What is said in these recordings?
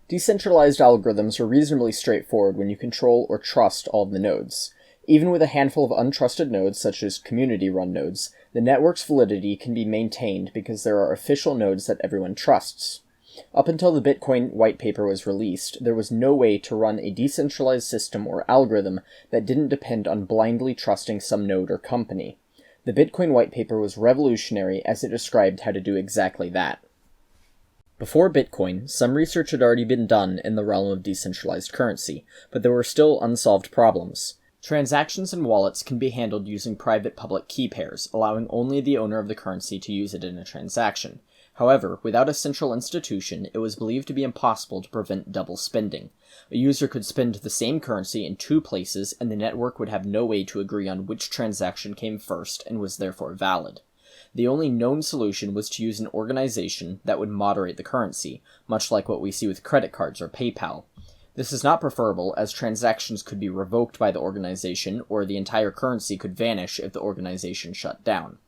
Decentralized algorithms are reasonably straightforward when you control or trust all of the nodes. Even with a handful of untrusted nodes, such as community-run nodes, the network's validity can be maintained because there are official nodes that everyone trusts. Up until the Bitcoin white paper was released, there was no way to run a decentralized system or algorithm that didn't depend on blindly trusting some node or company. The Bitcoin white paper was revolutionary as it described how to do exactly that. Before Bitcoin, some research had already been done in the realm of decentralized currency, but there were still unsolved problems. Transactions and wallets can be handled using private-public key pairs, allowing only the owner of the currency to use it in a transaction. However, without a central institution, it was believed to be impossible to prevent double spending. A user could spend the same currency in two places, and the network would have no way to agree on which transaction came first and was therefore valid. The only known solution was to use an organization that would moderate the currency, much like what we see with credit cards or PayPal. This is not preferable, as transactions could be revoked by the organization, or the entire currency could vanish if the organization shut down.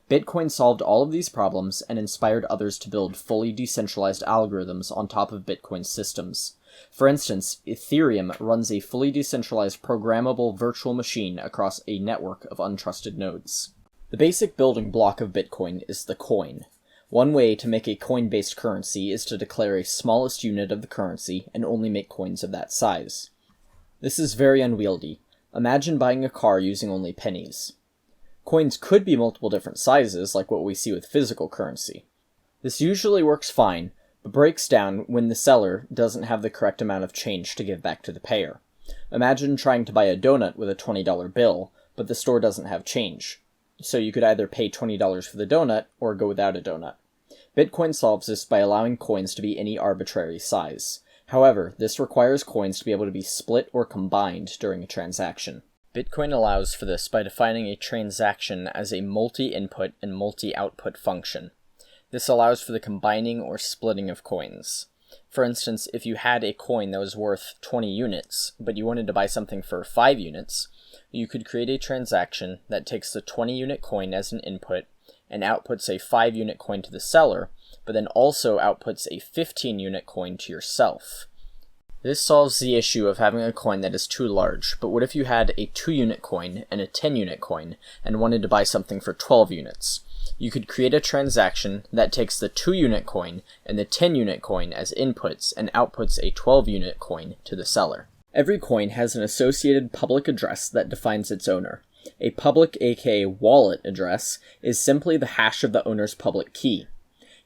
Bitcoin solved all of these problems and inspired others to build fully decentralized algorithms on top of Bitcoin's systems. For instance, Ethereum runs a fully decentralized programmable virtual machine across a network of untrusted nodes. The basic building block of Bitcoin is the coin. One way to make a coin-based currency is to declare a smallest unit of the currency and only make coins of that size. This is very unwieldy. Imagine buying a car using only pennies. Coins could be multiple different sizes, like what we see with physical currency. This usually works fine, but breaks down when the seller doesn't have the correct amount of change to give back to the payer. Imagine trying to buy a donut with a $20 bill, but the store doesn't have change. So you could either pay $20 for the donut, or go without a donut. Bitcoin solves this by allowing coins to be any arbitrary size. However, this requires coins to be able to be split or combined during a transaction. Bitcoin allows for this by defining a transaction as a multi-input and multi-output function. This allows for the combining or splitting of coins. For instance, if you had a coin that was worth 20 units, but you wanted to buy something for 5 units, you could create a transaction that takes the 20-unit coin as an input and outputs a 5-unit coin to the seller, but then also outputs a 15-unit coin to yourself. This solves the issue of having a coin that is too large, but what if you had a 2-unit coin and a 10-unit coin and wanted to buy something for 12 units? You could create a transaction that takes the 2-unit coin and the 10-unit coin as inputs and outputs a 12-unit coin to the seller. Every coin has an associated public address that defines its owner. A public, aka wallet address, is simply the hash of the owner's public key.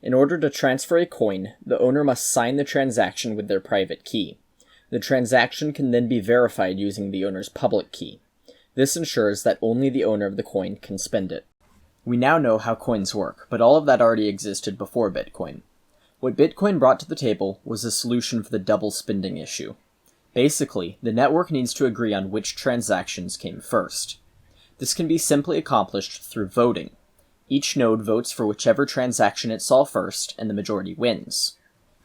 In order to transfer a coin, the owner must sign the transaction with their private key. The transaction can then be verified using the owner's public key. This ensures that only the owner of the coin can spend it. We now know how coins work, but all of that already existed before Bitcoin. What Bitcoin brought to the table was a solution for the double spending issue. Basically, the network needs to agree on which transactions came first. This can be simply accomplished through voting. Each node votes for whichever transaction it saw first, and the majority wins.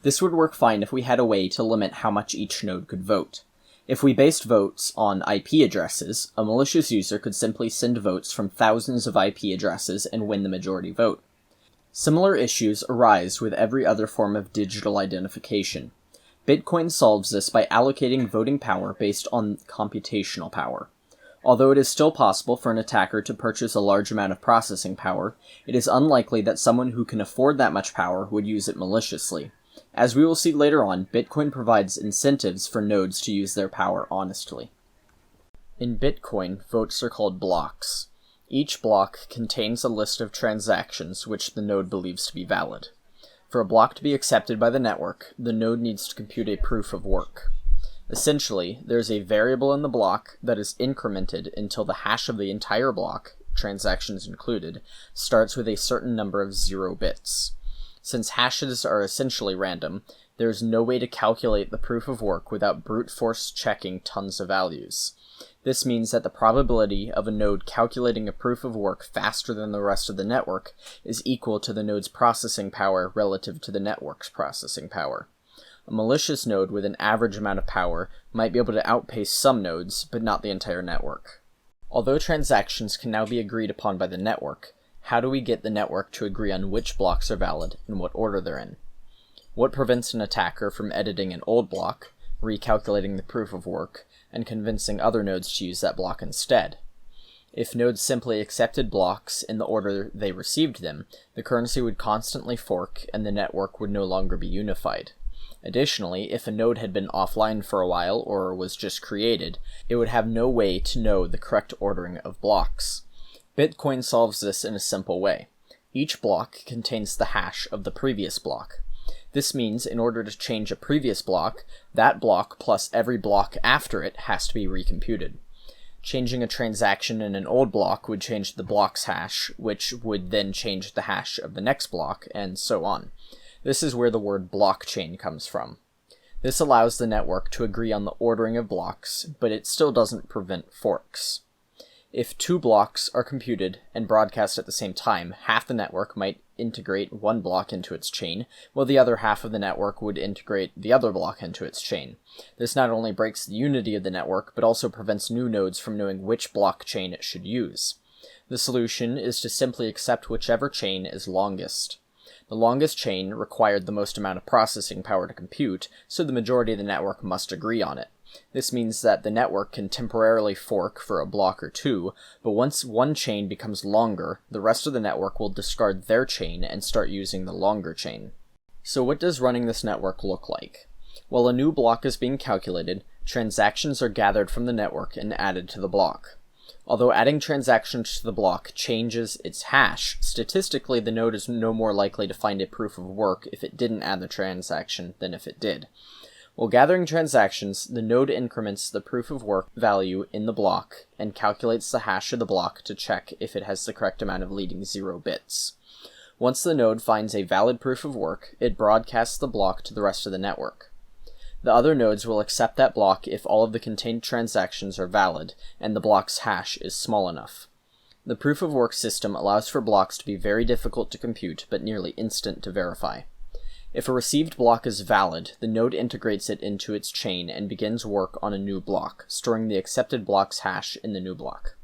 This would work fine if we had a way to limit how much each node could vote. If we based votes on IP addresses, a malicious user could simply send votes from thousands of IP addresses and win the majority vote. Similar issues arise with every other form of digital identification. Bitcoin solves this by allocating voting power based on computational power. Although it is still possible for an attacker to purchase a large amount of processing power, it is unlikely that someone who can afford that much power would use it maliciously. As we will see later on, Bitcoin provides incentives for nodes to use their power honestly. In Bitcoin, votes are called blocks. Each block contains a list of transactions which the node believes to be valid. For a block to be accepted by the network, the node needs to compute a proof of work. Essentially, there is a variable in the block that is incremented until the hash of the entire block, transactions included, starts with a certain number of 0 bits. Since hashes are essentially random, there is no way to calculate the proof of work without brute force checking tons of values. This means that the probability of a node calculating a proof of work faster than the rest of the network is equal to the node's processing power relative to the network's processing power. A malicious node with an average amount of power might be able to outpace some nodes, but not the entire network. Although transactions can now be agreed upon by the network, how do we get the network to agree on which blocks are valid and what order they're in? What prevents an attacker from editing an old block, recalculating the proof of work, and convincing other nodes to use that block instead? If nodes simply accepted blocks in the order they received them, the currency would constantly fork and the network would no longer be unified. Additionally, if a node had been offline for a while or was just created, it would have no way to know the correct ordering of blocks. Bitcoin solves this in a simple way. Each block contains the hash of the previous block. This means in order to change a previous block, that block plus every block after it has to be recomputed. Changing a transaction in an old block would change the block's hash, which would then change the hash of the next block, and so on. This is where the word blockchain comes from. This allows the network to agree on the ordering of blocks, but it still doesn't prevent forks. If two blocks are computed and broadcast at the same time, half the network might integrate one block into its chain, while the other half of the network would integrate the other block into its chain. This not only breaks the unity of the network, but also prevents new nodes from knowing which blockchain it should use. The solution is to simply accept whichever chain is longest. The longest chain required the most amount of processing power to compute, so the majority of the network must agree on it. This means that the network can temporarily fork for a block or two, but once one chain becomes longer, the rest of the network will discard their chain and start using the longer chain. So what does running this network look like? While a new block is being calculated, transactions are gathered from the network and added to the block. Although adding transactions to the block changes its hash, statistically the node is no more likely to find a proof of work if it didn't add the transaction than if it did. While gathering transactions, the node increments the proof of work value in the block and calculates the hash of the block to check if it has the correct amount of leading 0 bits. Once the node finds a valid proof of work, it broadcasts the block to the rest of the network. The other nodes will accept that block if all of the contained transactions are valid and the block's hash is small enough. The proof of work system allows for blocks to be very difficult to compute but nearly instant to verify. If a received block is valid, the node integrates it into its chain and begins work on a new block, storing the accepted block's hash in the new block.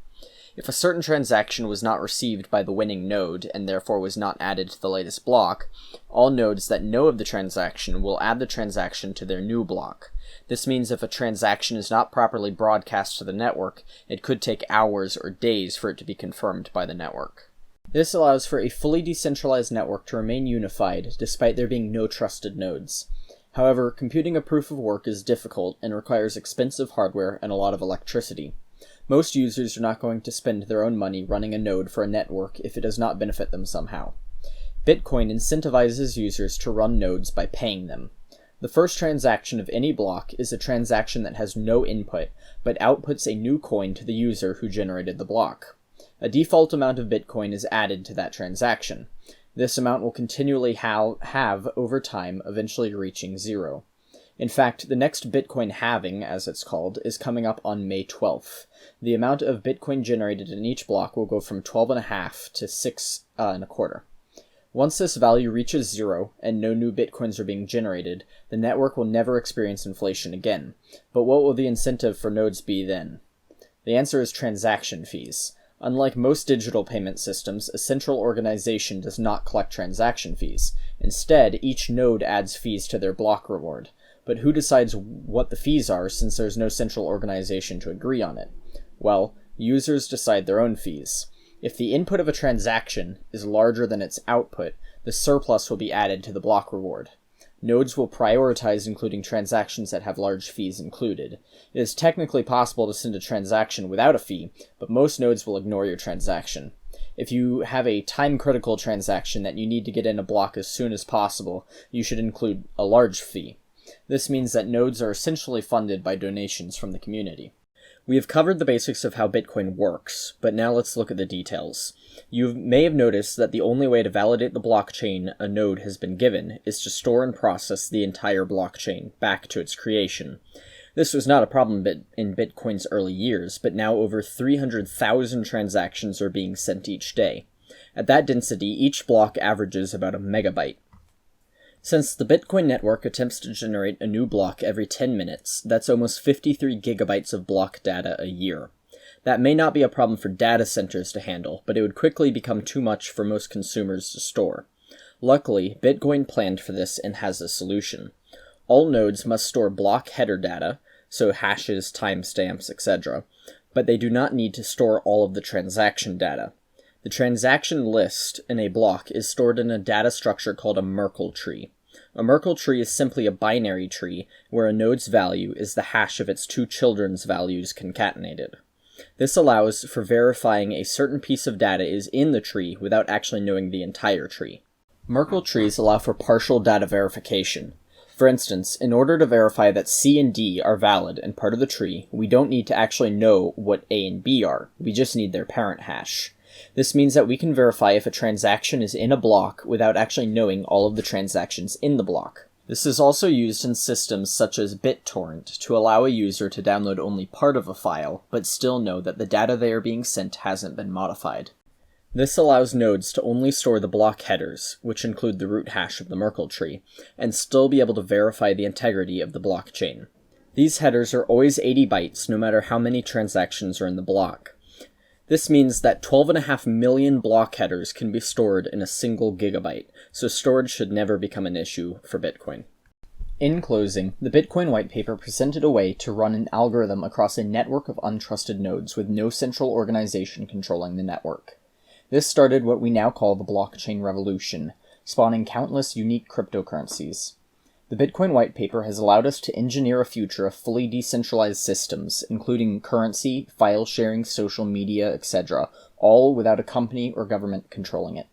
If a certain transaction was not received by the winning node and therefore was not added to the latest block, all nodes that know of the transaction will add the transaction to their new block. This means if a transaction is not properly broadcast to the network, it could take hours or days for it to be confirmed by the network. This allows for a fully decentralized network to remain unified, despite there being no trusted nodes. However, computing a proof of work is difficult and requires expensive hardware and a lot of electricity. Most users are not going to spend their own money running a node for a network if it does not benefit them somehow. Bitcoin incentivizes users to run nodes by paying them. The first transaction of any block is a transaction that has no input, but outputs a new coin to the user who generated the block. A default amount of Bitcoin is added to that transaction. This amount will continually halve over time, eventually reaching 0. In fact, the next Bitcoin halving, as it's called, is coming up on May 12th. The amount of Bitcoin generated in each block will go from 12.5 to 6.25. Once this value reaches 0, and no new Bitcoins are being generated, the network will never experience inflation again. But what will the incentive for nodes be then? The answer is transaction fees. Unlike most digital payment systems, a central organization does not collect transaction fees. Instead, each node adds fees to their block reward. But who decides what the fees are since there's no central organization to agree on it? Well, users decide their own fees. If the input of a transaction is larger than its output, the surplus will be added to the block reward. Nodes will prioritize including transactions that have large fees included. It is technically possible to send a transaction without a fee, but most nodes will ignore your transaction. If you have a time-critical transaction that you need to get in a block as soon as possible, you should include a large fee. This means that nodes are essentially funded by donations from the community. We have covered the basics of how Bitcoin works, but now let's look at the details. You may have noticed that the only way to validate the blockchain a node has been given is to store and process the entire blockchain back to its creation. This was not a problem in Bitcoin's early years, but now over 300,000 transactions are being sent each day. At that density, each block averages about a megabyte. Since the Bitcoin network attempts to generate a new block every 10 minutes, that's almost 53 gigabytes of block data a year. That may not be a problem for data centers to handle, but it would quickly become too much for most consumers to store. Luckily, Bitcoin planned for this and has a solution. All nodes must store block header data, so hashes, timestamps, etc., but they do not need to store all of the transaction data. The transaction list in a block is stored in a data structure called a Merkle tree. A Merkle tree is simply a binary tree where a node's value is the hash of its two children's values concatenated. This allows for verifying a certain piece of data is in the tree without actually knowing the entire tree. Merkle trees allow for partial data verification. For instance, in order to verify that C and D are valid and part of the tree, we don't need to actually know what A and B are, we just need their parent hash. This means that we can verify if a transaction is in a block without actually knowing all of the transactions in the block. This is also used in systems such as BitTorrent to allow a user to download only part of a file, but still know that the data they are being sent hasn't been modified. This allows nodes to only store the block headers, which include the root hash of the Merkle tree, and still be able to verify the integrity of the blockchain. These headers are always 80 bytes no matter how many transactions are in the block. This means that 12.5 million block headers can be stored in a single gigabyte, so storage should never become an issue for Bitcoin. In closing, the Bitcoin white paper presented a way to run an algorithm across a network of untrusted nodes with no central organization controlling the network. This started what we now call the blockchain revolution, spawning countless unique cryptocurrencies. The Bitcoin white paper has allowed us to engineer a future of fully decentralized systems, including currency, file sharing, social media, etc., all without a company or government controlling it.